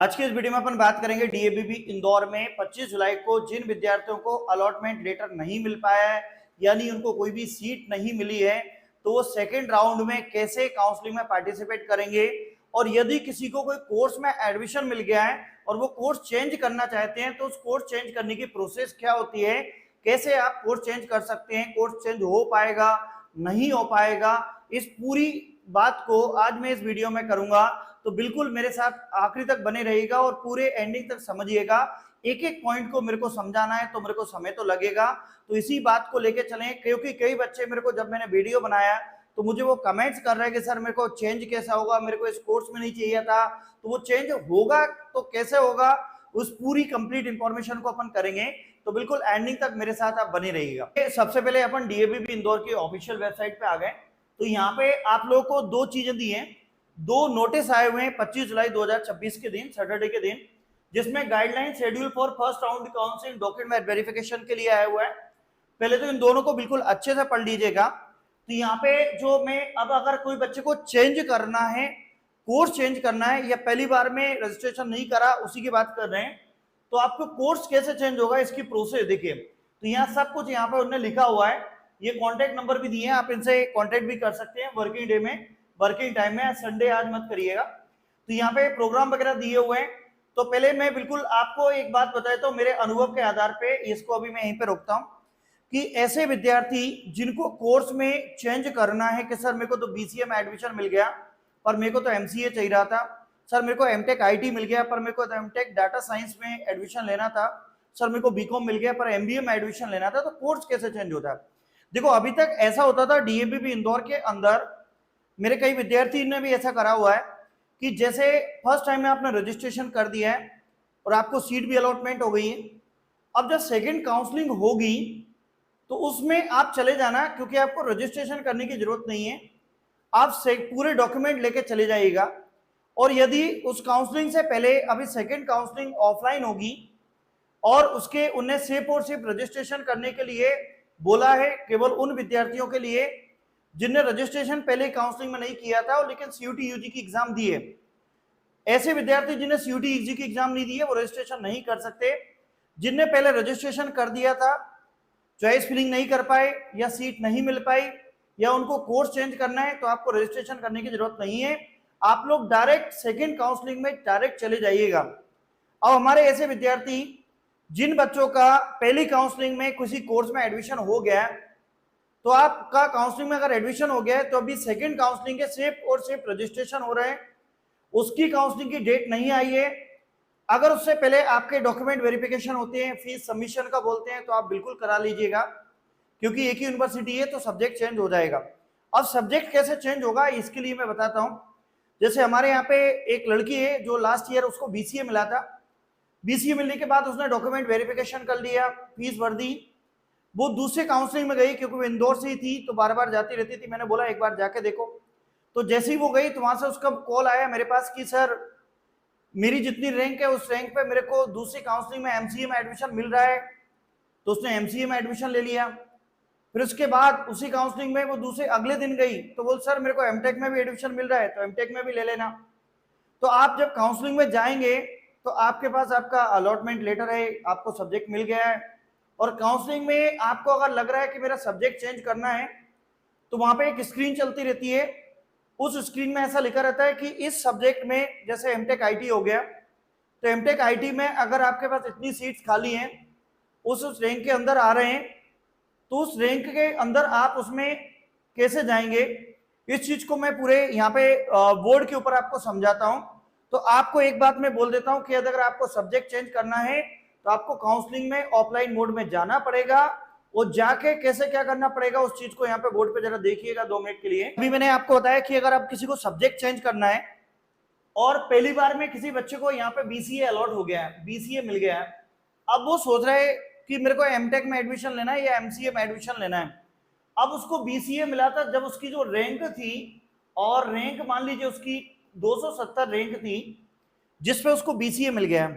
आज की इस वीडियो में अपन बात करेंगे डीएवीपी इंदौर में 25 जुलाई को जिन विद्यार्थियों को अलॉटमेंट लेटर नहीं मिल पाया है, यानी उनको कोई भी सीट नहीं मिली है, तो वो सेकेंड राउंड में कैसे काउंसलिंग में पार्टिसिपेट करेंगे। और यदि किसी को कोई कोर्स में एडमिशन मिल गया है और वो कोर्स चेंज करना चाहते हैं, तो उस कोर्स चेंज करने की प्रोसेस क्या होती है, कैसे आप कोर्स चेंज कर सकते हैं, कोर्स चेंज हो पाएगा नहीं हो पाएगा, इस पूरी बात को आज मैं इस वीडियो में करूंगा। तो बिल्कुल मेरे साथ आखिरी तक बने रहिएगा और पूरे एंडिंग तक समझिएगा। एक एक पॉइंट को मेरे को समझाना है तो मेरे को समय तो लगेगा, तो इसी बात को लेके चलें। क्योंकि कई बच्चे मेरे को, जब मैंने वीडियो बनाया तो मुझे वो कमेंट्स कर रहे हैं कि सर मेरे को चेंज कैसा होगा, मेरे को इस कोर्स में नहीं चाहिए था, तो वो चेंज होगा तो कैसे होगा, उस पूरी कंप्लीट इंफॉर्मेशन को अपन करेंगे। तो बिल्कुल एंडिंग तक मेरे साथ आप बने रहिएगा। सबसे पहले अपन डीएवीपी इंदौर की ऑफिशियल वेबसाइट पे आ गए। तो यहाँ पे आप लोगों को दो चीजें दी हैं, दो नोटिस आए हुए हैं 25 जुलाई 2026 के दिन, सैटरडे के दिन, जिसमें guideline schedule for first round council document verification के लिए आया हुआ है। पहले तो इन दोनों को बिल्कुल अच्छे से पढ़ लीजिएगा। तो यहाँ पे जो मैं अब अगर कोई बच्चे को चेंज करना है, कोर्स चेंज करना है, या पहली बार में रजिस्ट्रेशन नहीं करा उसी की बात कर रहे हैं, तो आपको कोर्स कैसे चेंज होगा इसकी प्रोसेस देखिए। तो यहाँ सब कुछ यहाँ पे उन्होंने लिखा हुआ है, ये कॉन्टेक्ट नंबर भी दिए हैं, आप इनसे कॉन्टेक्ट भी कर सकते हैं वर्किंग डे में, वर्किंग टाइम में, संडे आज मत करिएगा। तो यहाँ पे प्रोग्राम वगैरह दिए हुए हैं। तो पहले मैं बिल्कुल आपको एक बात बताया, तो मेरे अनुभव के आधार पे इसको अभी मैं यहीं पे रोकता हूँ कि ऐसे विद्यार्थी जिनको कोर्स में चेंज करना है कि सर मेरे को तो बीसीए में एडमिशन मिल गया पर मेरे को तो एमसीए चाहिए रहा था, सर मेरे को एमटेक आईटी मिल गया पर मेरे को तो एमटेक डाटा साइंस में एडमिशन लेना था, सर मेरे को बीकॉम मिल गया पर एमबीए में एडमिशन लेना था, तो कोर्स कैसे चेंज होता है। देखो अभी तक ऐसा होता था डीएवीपी इंदौर के अंदर, मेरे कई विद्यार्थी ने भी ऐसा करा हुआ है कि जैसे फर्स्ट टाइम में आपने रजिस्ट्रेशन कर दिया है और आपको सीट भी अलॉटमेंट हो गई है, अब जब सेकंड काउंसलिंग होगी तो उसमें आप चले जाना, क्योंकि आपको रजिस्ट्रेशन करने की जरूरत नहीं है, आप पूरे डॉक्यूमेंट लेके चले जाइएगा। और यदि उस काउंसलिंग से पहले अभी सेकंड काउंसलिंग ऑफलाइन होगी और उसके उन्हें सिर्फ और सिर्फ रजिस्ट्रेशन करने के लिए बोला है, केवल उन विद्यार्थियों के लिए जिनने रजिस्ट्रेशन पहले काउंसलिंग में नहीं किया था और लेकिन सीयूटी यूजी की एग्जाम दी है। ऐसे विद्यार्थी जिन्हें सीयूटी यूजी की एग्जाम नहीं दी है वो रजिस्ट्रेशन नहीं कर सकते। जिनने पहले रजिस्ट्रेशन कर दिया था, चॉइस फिलिंग नहीं कर पाए या सीट नहीं मिल पाई या उनको कोर्स चेंज करना है, तो आपको रजिस्ट्रेशन करने की जरूरत नहीं है, आप लोग डायरेक्ट सेकेंड काउंसलिंग में डायरेक्ट चले जाइएगा। अब हमारे ऐसे विद्यार्थी जिन बच्चों का पहली काउंसलिंग में किसी कोर्स में एडमिशन हो गया, तो आपका काउंसलिंग में अगर एडमिशन हो गया है तो अभी सेकंड काउंसलिंग के सिर्फ और सिर्फ रजिस्ट्रेशन हो रहे हैं, उसकी काउंसलिंग की डेट नहीं आई है। अगर उससे पहले आपके डॉक्यूमेंट वेरिफिकेशन होते हैं, फीस सबमिशन का बोलते हैं, तो आप बिल्कुल करा लीजिएगा, क्योंकि एक ही यूनिवर्सिटी है तो सब्जेक्ट चेंज हो जाएगा। अब सब्जेक्ट कैसे चेंज होगा इसके लिए मैं बताता हूं। जैसे हमारे यहाँ पे एक लड़की है जो लास्ट ईयर उसको बीसीए मिला था, बीसीए मिलने के बाद उसने डॉक्यूमेंट वेरिफिकेशन कर लिया, फीस भर दी, वो दूसरे काउंसलिंग में गई, क्योंकि वो इंदौर से ही थी तो बार बार जाती रहती थी, मैंने बोला एक बार जाके देखो। तो जैसे ही वो गई तो वहां से उसका कॉल आया मेरे पास कि सर मेरी जितनी रैंक है उस रैंक पे मेरे को दूसरी काउंसलिंग में एमसीए में एडमिशन मिल रहा है, तो उसने एमसीए में एडमिशन ले लिया। फिर उसके बाद उसी काउंसलिंग में वो दूसरे अगले दिन गई तो बोल सर मेरे को एमटेक में भी एडमिशन मिल रहा है, तो एमटेक में भी ले लेना। तो आप जब काउंसलिंग में जाएंगे तो आपके पास आपका अलॉटमेंट लेटर है, आपको सब्जेक्ट मिल गया है, और काउंसलिंग में आपको अगर लग रहा है कि मेरा सब्जेक्ट चेंज करना है, तो वहां पे एक स्क्रीन चलती रहती है, उस स्क्रीन में ऐसा लिखा रहता है कि इस सब्जेक्ट में, जैसे एमटेक आईटी हो गया, तो एमटेक आईटी में अगर आपके पास इतनी सीट्स खाली हैं, उस रैंक के अंदर आ रहे हैं, तो उस रैंक के अंदर आप उसमें कैसे जाएंगे, इस चीज को मैं पूरे यहाँ पे बोर्ड के ऊपर आपको समझाता हूं। तो आपको एक बात मैं बोल देता हूं कि अगर आपको सब्जेक्ट चेंज करना है तो आपको काउंसलिंग में ऑफलाइन मोड में जाना पड़ेगा, और जाके कैसे क्या करना पड़ेगा उस चीज को यहाँ पे बोर्ड पे जरा देखिएगा 2 मिनट के लिए। अभी मैंने आपको बताया कि अगर आप किसी को सब्जेक्ट चेंज करना है और पहली बार में किसी बच्चे को यहाँ पे बीसीए अलॉट हो गया है, बीसीए मिल गया है, अब वो सोच रहा है कि मेरे को एमटेक में एडमिशन लेना है या एमसीए में एडमिशन लेना है। अब उसको बीसीए मिला था जब उसकी जो रैंक थी, और रैंक मान लीजिए उसकी 270 रैंक थी जिसपे उसको बीसीए मिल गया,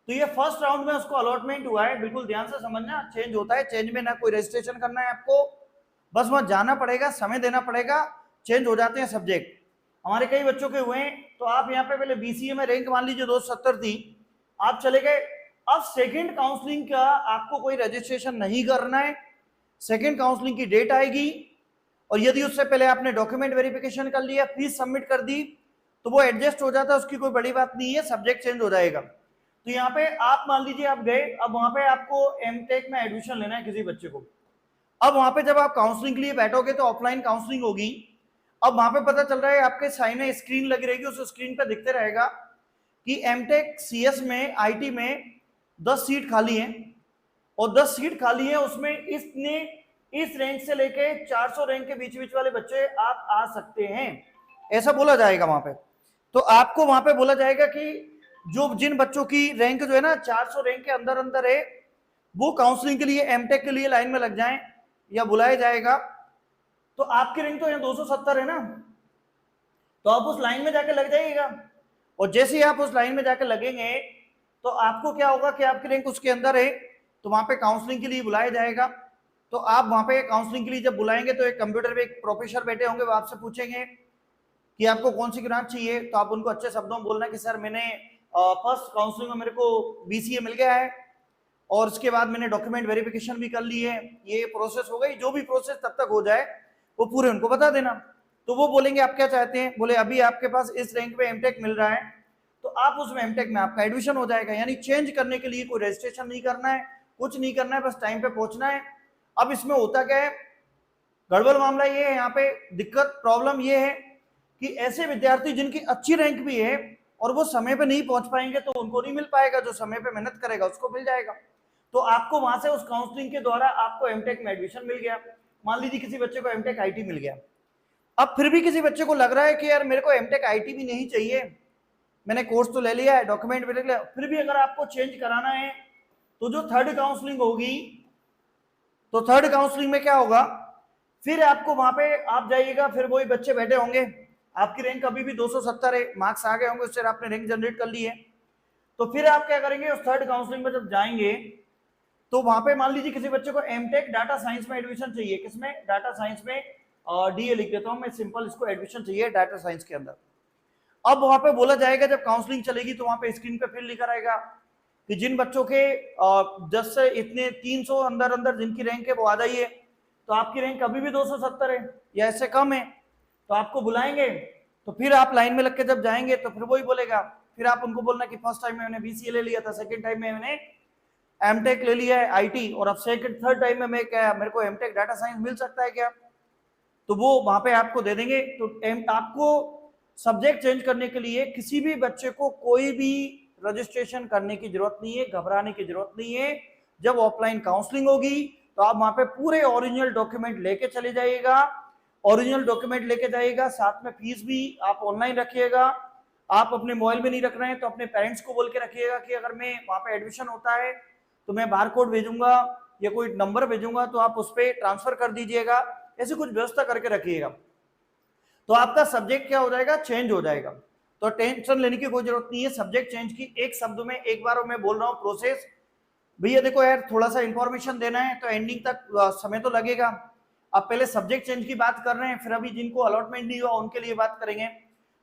तो ये फर्स्ट राउंड में उसको अलॉटमेंट हुआ है। बिल्कुल ध्यान से समझना, चेंज होता है, चेंज में ना कोई रजिस्ट्रेशन करना है आपको, बस वहां जाना पड़ेगा, समय देना पड़ेगा, चेंज हो जाते हैं सब्जेक्ट। हमारे कई बच्चों के हुए हैं तो आप यहाँ पे पहले बीसीए में रैंक मान लीजिए 270 थी, आप चले गए। अब सेकंड काउंसलिंग का आपको कोई रजिस्ट्रेशन नहीं करना है, सेकंड काउंसलिंग की डेट आएगी और यदि उससे पहले आपने डॉक्यूमेंट वेरिफिकेशन कर लिया, फीस सबमिट कर दी, तो वो एडजस्ट हो जाता है, उसकी कोई बड़ी बात नहीं है, सब्जेक्ट चेंज हो जाएगा। तो यहाँ पे आप मान लीजिए आप गए, अब वहां पे आपको एमटेक में एडमिशन लेना है किसी बच्चे को। अब वहां पे जब आप काउंसलिंग के लिए बैठोगे तो ऑफलाइन काउंसलिंग होगी। अब वहां पे पता चल रहा है आपके सामने स्क्रीन लगी रहेगी, उस स्क्रीन पे दिखते रहेगा कि एमटेक सीएस में आईटी में 10 सीट खाली है और 10 सीट खाली है, उसमें इसने इस रैंक से लेके 400 रैंक के बीच बीच वाले बच्चे आप आ सकते हैं, ऐसा बोला जाएगा वहां पे। तो आपको वहां पे बोला जाएगा कि जो जिन बच्चों की रैंक जो है ना 400 रैंक के अंदर अंदर है, वो काउंसलिंग के लिए एमटेक के लिए लाइन में लग जाएं या बुलाया जाएगा। तो आपकी रैंक तो यहाँ 270 है ना, तो आप उस लाइन में जाके लग जाइएगा। और जैसे ही आप उस लाइन में जाके लगेंगे तो आपको क्या होगा कि आपकी रैंक उसके अंदर है, तो वहां पे काउंसलिंग के लिए बुलाया जाएगा। तो आप वहां पे काउंसलिंग के लिए जब बुलाएंगे तो एक कंप्यूटर पे एक प्रोफेसर बैठे होंगे, वो आपसे पूछेंगे कि आपको कौन सी ग्रांट चाहिए। तो आप उनको अच्छे शब्दों में बोलना है कि सर मैंने फर्स्ट काउंसलिंग में मेरे को बीसीए मिल गया है और उसके बाद मैंने डॉक्यूमेंट वेरिफिकेशन भी कर ली है, ये प्रोसेस हो गई, जो भी प्रोसेस तब तक हो जाए वो पूरे उनको बता देना। तो वो बोलेंगे आप क्या चाहते हैं, बोले अभी आपके पास इस रैंक पे एमटेक मिल रहा है, तो आप उसमें एमटेक में आपका एडमिशन हो जाएगा। यानी चेंज करने के लिए कोई रजिस्ट्रेशन नहीं करना है, कुछ नहीं करना है, बस टाइम पे पहुंचना है। अब इसमें होता क्या है, गड़बड़ मामला ये है, यहाँ पे दिक्कत प्रॉब्लम ये है कि ऐसे विद्यार्थी जिनकी अच्छी रैंक भी है और वो समय पे नहीं पहुंच पाएंगे तो उनको नहीं मिल पाएगा, जो समय पे मेहनत करेगा उसको मिल जाएगा। तो आपको वहां से उस काउंसलिंग के द्वारा आपको एमटेक में एडमिशन मिल गया। मान लीजिए किसी बच्चे को एमटेक आईटी मिल गया, अब फिर भी किसी बच्चे को लग रहा है कि यार मेरे को एमटेक आईटी भी नहीं चाहिए, मैंने कोर्स तो ले लिया है, डॉक्यूमेंट भी ले लिया, फिर भी अगर आपको चेंज कराना है तो जो थर्ड काउंसलिंग होगी, तो थर्ड काउंसलिंग में क्या होगा, फिर आपको वहां पे आप जाइएगा, फिर वही बच्चे बैठे होंगे, आपकी रैंक अभी भी 270 है, मार्क्स आ गए होंगे, उससे आपने रैंक जनरेट कर ली है। तो फिर आप क्या करेंगे, उस थर्ड काउंसलिंग में जब जाएंगे तो वहां पे मान लीजिए किसी बच्चे को एमटेक डाटा साइंस में एडमिशन चाहिए, किसमें, डाटा साइंस में, डीए लिख देता हूं मैं सिंपल, इसको एडमिशन चाहिए डाटा साइंस के अंदर। अब वहां पे बोला जाएगा जब काउंसलिंग चलेगी तो वहां पे स्क्रीन पे फिर लिखा रहेगा कि जिन बच्चों के 10 से इतने 300 अंदर अंदर जिनकी रैंक है वो आ जाइए। तो आपकी रैंक अभी भी 270 है या इससे कम है, तो आपको बुलाएंगे। तो फिर आप लाइन में लग के जब जाएंगे तो फिर वही बोलेगा, फिर आप उनको बोलना कि फर्स्ट टाइम में मैंने बीसीए ले लिया था, सेकंड टाइम में मैंने एमटेक ले लिया है आईटी, और अब सेकंड थर्ड टाइम में मैं क्या, मेरे को एमटेक डाटा साइंस मिल सकता है क्या, तो वो वहां पे आपको दे देंगे। तो आपको सब्जेक्ट चेंज करने के लिए किसी भी बच्चे को कोई भी रजिस्ट्रेशन करने की जरूरत नहीं है, घबराने की जरूरत नहीं है। जब ऑफलाइन काउंसलिंग होगी तो आप वहां पे पूरे ओरिजिनल डॉक्यूमेंट लेके चले जाइएगा, ओरिजिनल डॉक्यूमेंट लेके जाइएगा, साथ में फीस भी आप ऑनलाइन रखिएगा। आप अपने मोबाइल में नहीं रख रहे हैं तो अपने पेरेंट्स को बोल के रखिएगा कि अगर मैं वहां पे एडमिशन होता है तो मैं बार कोड भेजूंगा या कोई नंबर भेजूंगा, तो आप उस पर ट्रांसफर कर दीजिएगा, ऐसी कुछ व्यवस्था करके रखिएगा। तो आपका सब्जेक्ट क्या हो जाएगा, चेंज हो जाएगा। तो टेंशन लेने की कोई जरूरत नहीं है सब्जेक्ट चेंज की। एक शब्द में एक बार मैं बोल रहा हूँ प्रोसेस, भैया देखो यार थोड़ा सा इंफॉर्मेशन देना है तो एंडिंग तक समय तो लगेगा। अब पहले सब्जेक्ट चेंज की बात कर रहे हैं, फिर अभी जिनको अलॉटमेंट नहीं हुआ उनके लिए बात करेंगे।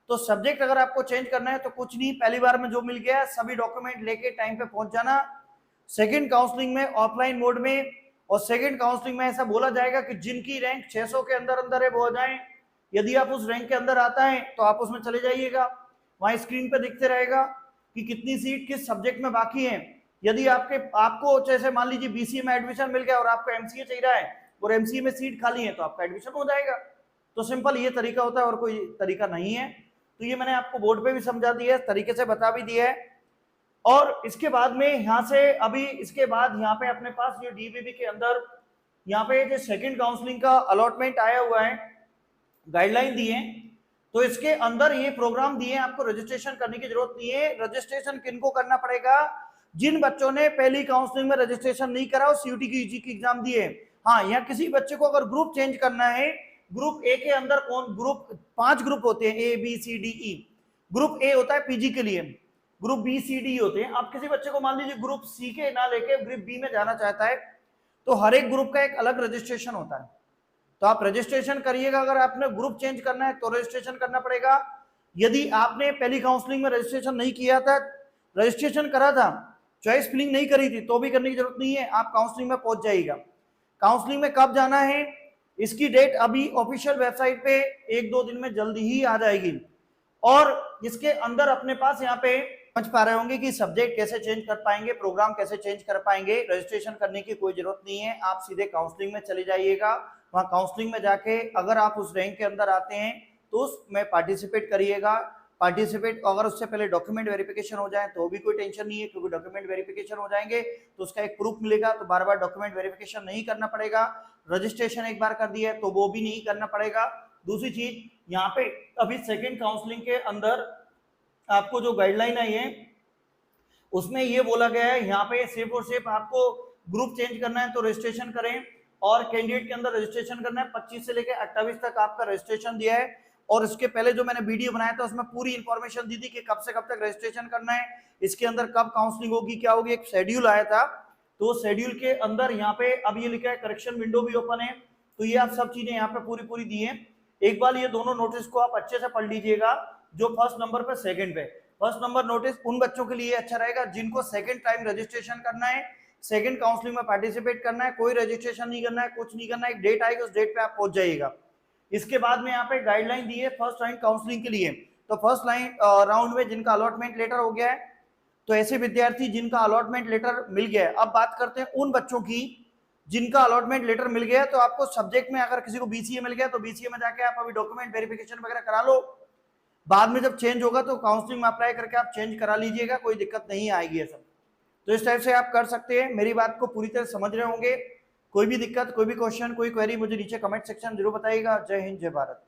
तो सब्जेक्ट अगर आपको चेंज करना है तो कुछ नहीं, पहली बार में जो मिल गया सभी डॉक्यूमेंट लेके टाइम पे पहुंच जाना। सेकंड काउंसलिंग में ऑफलाइन मोड में, और सेकंड काउंसलिंग में ऐसा बोला जाएगा कि जिनकी रैंक 600 के अंदर अंदर है वो आ जाए। यदि आप उस रैंक के अंदर आता है तो आप उसमें चले जाइएगा, वहां स्क्रीन पे दिखते रहेगा कि कितनी सीट किस सब्जेक्ट में बाकी है। यदि आपको जैसे मान लीजिए बीसीए में एडमिशन मिल गया और आपको एमसीए चाहिए रहा है और एमसीए में सीट खाली है तो आपका एडमिशन हो जाएगा। तो सिंपल ये तरीका होता है और कोई तरीका नहीं है। तो ये मैंने आपको बोर्ड पे भी समझा दिया है, तरीके से बता भी दिया है। और इसके बाद में यहाँ से अभी इसके बाद यहाँ पे अपने पास ये डीबीबी के अंदर यहाँ पे जो सेकंड काउंसलिंग का अलॉटमेंट आया हुआ है, गाइडलाइन दी है, तो इसके अंदर ये प्रोग्राम दिए, आपको रजिस्ट्रेशन करने की जरूरत नहीं है। रजिस्ट्रेशन किनको करना पड़ेगा, जिन बच्चों ने पहली काउंसलिंग में रजिस्ट्रेशन नहीं करा और सीयूटी की यूजी की एग्जाम दिए। हाँ, यहाँ किसी बच्चे को अगर ग्रुप चेंज करना है, ग्रुप ए के अंदर कौन ग्रुप 5 ग्रुप होते हैं, A B C D E. Group A होता है पीजी के लिए, ग्रुप बी सी डी होते हैं। अब किसी बच्चे को मान लीजिए ग्रुप सी के ना लेके ग्रुप बी में जाना चाहता है तो हर एक ग्रुप का एक अलग रजिस्ट्रेशन होता है। तो आप रजिस्ट्रेशन करिएगा, अगर आपने ग्रुप चेंज करना है तो रजिस्ट्रेशन करना पड़ेगा। यदि आपने पहली काउंसलिंग में रजिस्ट्रेशन नहीं किया था, रजिस्ट्रेशन करा था, चॉइस फिलिंग नहीं करी थी, तो भी करने की जरूरत नहीं है, आप काउंसलिंग में पहुंच जाइएगा। काउंसलिंग में कब जाना है, इसकी डेट अभी ऑफिशियल वेबसाइट पे 1-2 दिन में जल्दी ही आ जाएगी। और इसके अंदर अपने पास यहाँ पे समझ पा रहे होंगे कि सब्जेक्ट कैसे चेंज कर पाएंगे, प्रोग्राम कैसे चेंज कर पाएंगे। रजिस्ट्रेशन करने की कोई जरूरत नहीं है, आप सीधे काउंसलिंग में चले जाइएगा। वहां काउंसलिंग में जाके अगर आप उस रैंक के अंदर आते हैं तो उसमें पार्टिसिपेट करिएगा। पार्टिसिपेट अगर उससे पहले डॉक्यूमेंट वेरिफिकेशन हो जाए तो भी कोई टेंशन नहीं है, क्योंकि डॉक्यूमेंट वेरिफिकेशन हो जाएंगे तो उसका एक प्रूफ मिलेगा, तो बार बार डॉक्यूमेंट वेरिफिकेशन नहीं करना पड़ेगा। रजिस्ट्रेशन एक बार कर दिया है तो वो भी नहीं करना पड़ेगा। दूसरी चीज यहाँ पे अभी सेकेंड काउंसलिंग के अंदर आपको जो गाइडलाइन आई है उसमें ये बोला गया है, यहाँ पे सिर्फ और सिर्फ आपको ग्रुप चेंज करना है तो रजिस्ट्रेशन करें, और कैंडिडेट के अंदर रजिस्ट्रेशन करना है। 25 से लेकर 28 तक आपका रजिस्ट्रेशन दिया है, और इसके पहले जो मैंने वीडियो बनाया था उसमें पूरी इंफॉर्मेशन दी थी कि कब से कब तक रजिस्ट्रेशन करना है, इसके अंदर कब काउंसलिंग होगी, क्या होगी, एक शेड्यूल आया था। तो शेड्यूल के अंदर यहाँ पे अब ये लिखा है करेक्शन विंडो भी ओपन है, तो ये आप सब चीजें यहाँ पे पूरी पूरी दी है। एक बार ये दोनों नोटिस को आप अच्छे से पढ़ लीजिएगा, जो फर्स्ट नंबर पे सेकंड पे। फर्स्ट नंबर नोटिस उन बच्चों के लिए अच्छा रहेगा जिनको सेकंड टाइम रजिस्ट्रेशन करना है, सेकंड काउंसलिंग में पार्टिसिपेट करना है, कोई रजिस्ट्रेशन नहीं करना है, कुछ नहीं करना है, एक डेट आएगी उस डेट पे आप पहुंच जाइएगा। इसके बाद में यहाँ पे गाइडलाइन दी है फर्स्ट राउंड काउंसलिंग के लिए। तो फर्स्ट राउंड में जिनका अलॉटमेंट लेटर हो गया है, तो ऐसे विद्यार्थी जिनका अलॉटमेंट लेटर मिल गया है, अब बात करते हैं उन बच्चों की जिनका अलॉटमेंट लेटर मिल गया। तो आपको सब्जेक्ट में अगर किसी को बीसीए मिल गया तो बीसीए में जाके आप अभी डॉक्यूमेंट वेरिफिकेशन वगैरह करा लो, बाद में जब चेंज होगा तो काउंसलिंग में अप्लाई करके आप चेंज करा लीजिएगा, कोई दिक्कत नहीं आएगी है सब। तो इस टाइप से आप कर सकते हैं। मेरी बात को पूरी तरह समझ रहे होंगे। कोई भी दिक्कत, कोई भी क्वेश्चन, कोई क्वेरी मुझे नीचे कमेंट सेक्शन जरूर बताइएगा। जय हिंद, जय भारत।